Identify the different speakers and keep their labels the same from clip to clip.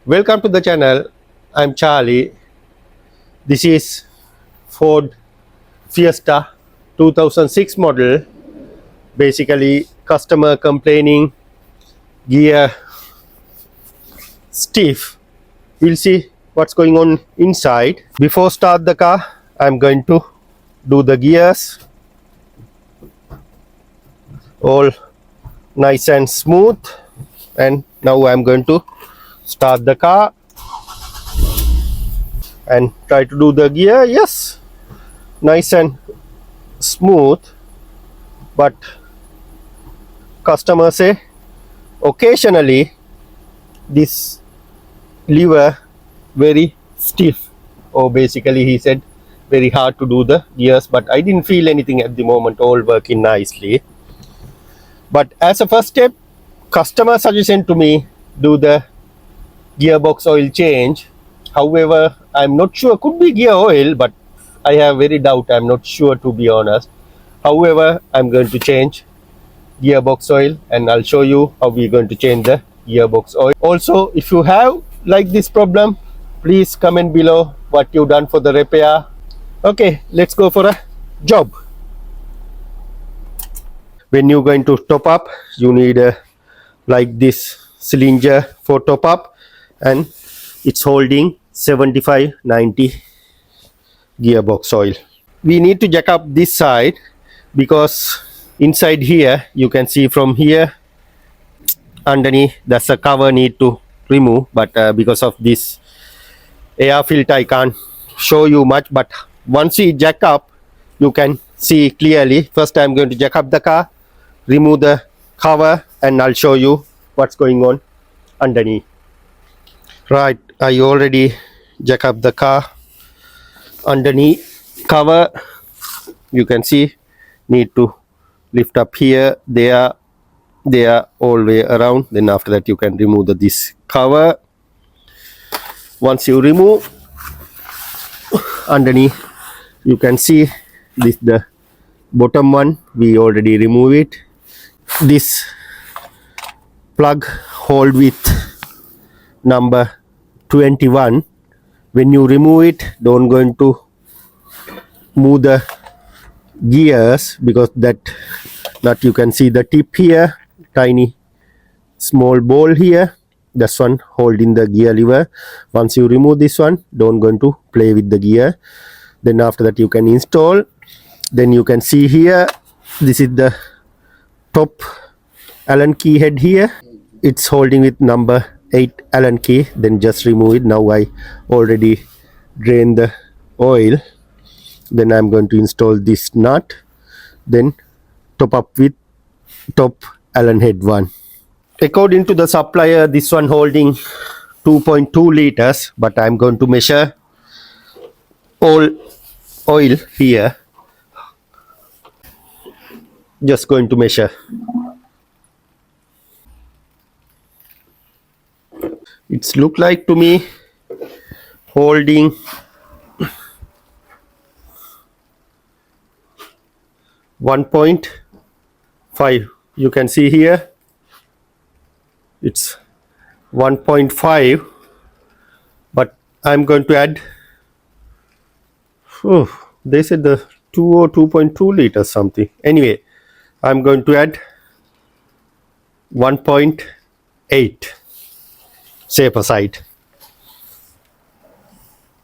Speaker 1: Welcome to the channel. I'm Charlie. This is Ford Fiesta 2006 model. Basically, customer complaining gear stiff. We'll see what's going on inside. Before start the car, I'm going to do the gears. All nice and smooth. And now I'm going to start the car and try to do the gear. Yes, nice and smooth, but customer say occasionally this lever very stiff, or basically he said very hard to do the gears, but I didn't feel anything at the moment, all working nicely. But as a first step, customer suggestion to me do the gearbox oil change. However, I'm not sure, could be gear oil, but I have very doubt, I'm not sure to be honest. However, I'm going to change gearbox oil and I'll show you how we're going to change the gearbox oil. Also, if you have like this problem, please comment below what you've done for the repair. Okay, let's go for a job. When you're going to top up, you need like this cylinder for top up, and it's holding 75-90 gearbox oil. We need to jack up this side because inside here you can see from here underneath that's a cover need to remove, but because of this air filter I can't show you much, but once we jack up you can see clearly. First I'm going to jack up the car, remove the cover, and I'll show you what's going on underneath. Right, I already jack up the car. Underneath cover you can see need to lift up here, there, all way around. Then after that you can remove this cover. Once you remove underneath, you can see this the bottom one, we already remove it. This plug hold with number 21. When you remove it, don't going to move the gears, because that nut you can see the tip here, tiny small ball here, that's one holding the gear lever. Once you remove this one, don't going to play with the gear. Then after that you can install. Then you can see here, this is the top Allen key head here, it's holding with number 8 Allen key. Then just remove it. Now I already drained the oil. Then I'm going to install this nut, then top up with top Allen head one. According to the supplier, this one holding 2.2 liters, but I'm going to measure all oil here. Just going to measure. It's look like to me holding 1.5. You can see here it's 1.5, but I'm going to add, they said the 2 or 2.2 liters something. Anyway, I'm going to add 1.8, safer side.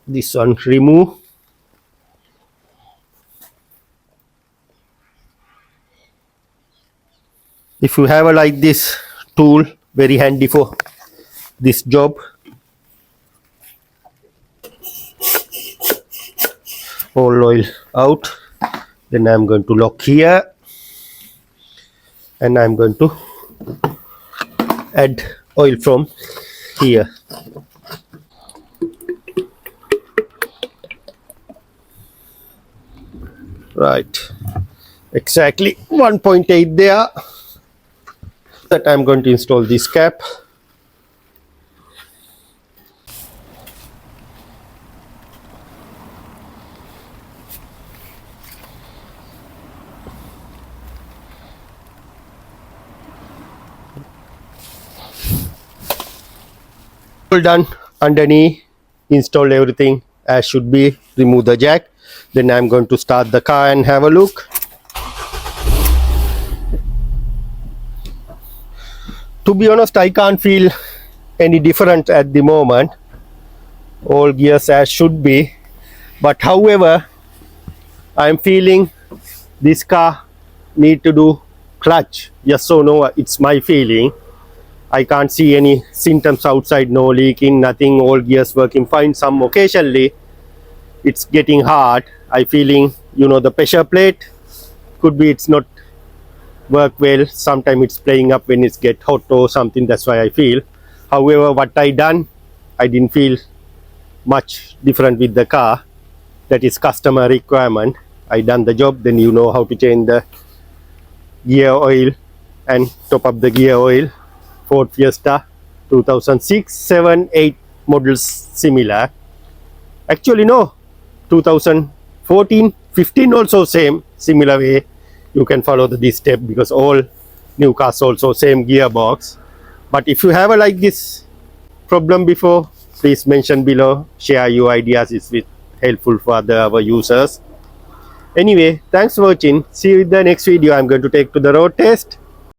Speaker 1: This one remove. If you have a like this tool, very handy for this job. All oil out. Then I'm going to lock here, and I'm going to add oil from here. Right, exactly 1.8 there. That I'm going to install this cap. All done underneath, install everything as should be, remove the jack. Then I'm going to start the car and have a look. To be honest, I can't feel any different at the moment. All gears as should be, but however, I'm feeling this car need to do clutch. Yes or no, it's my feeling. I can't see any symptoms outside, no leaking, nothing, all gears working fine. Some occasionally it's getting hard. I feeling, you know, the pressure plate could be it's not work well. Sometimes it's playing up when it's get hot or something, that's why I feel. However, what I done, I didn't feel much different with the car. That is customer requirement. I done the job. Then you know how to change the gear oil and top up the gear oil. Ford Fiesta 2006, 7, 8 models similar. Actually no, 2014, 15 also same, similar way. You can follow this step because all new cars also same gearbox. But if you have a like this problem before, please mention below, share your ideas, it's helpful for our users. Anyway, thanks for watching. See you in the next video. I'm going to take to the road test.